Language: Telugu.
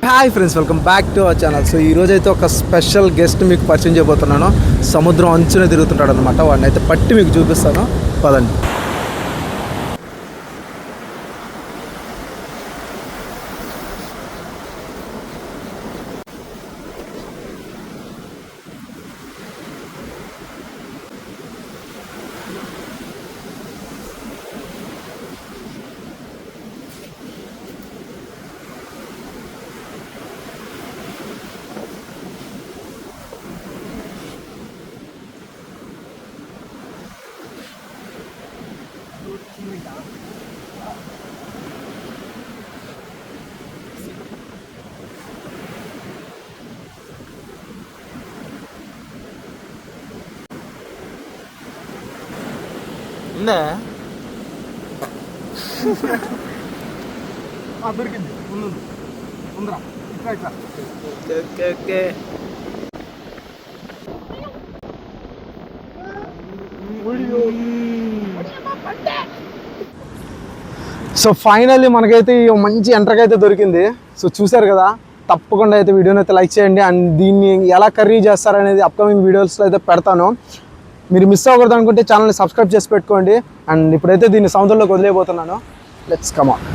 Hi friends, welcome back to our channel. So ఈరోజు అయితే ఒక స్పెషల్ గెస్ట్ మీకు పరిచయం చేయబోతున్నాను. సముద్రం అంచునే తిరుగుతుంటాడు అనమాట. వాడిని అయితే పట్టి మీకు చూపిస్తాను, పదండి. దొరికింది. ఉందరా ఇట్లా. సో ఫైనల్లీ మనకైతే ఈ మంచి ఎంట్రక్ అయితే దొరికింది. సో చూసారు కదా, తప్పకుండా అయితే వీడియోని అయితే లైక్ చేయండి. అండ్ దీన్ని ఎలా కర్రీ చేస్తారనేది అప్కమింగ్ వీడియోస్లో అయితే పెడతాను. మీరు మిస్ అవ్వకూడదు అనుకుంటే ఛానల్ని సబ్స్క్రైబ్ చేసి పెట్టుకోండి. అండ్ ఇప్పుడైతే దీన్ని సముద్రంలోకి వదిలేయబోతున్నాను. Let's come on.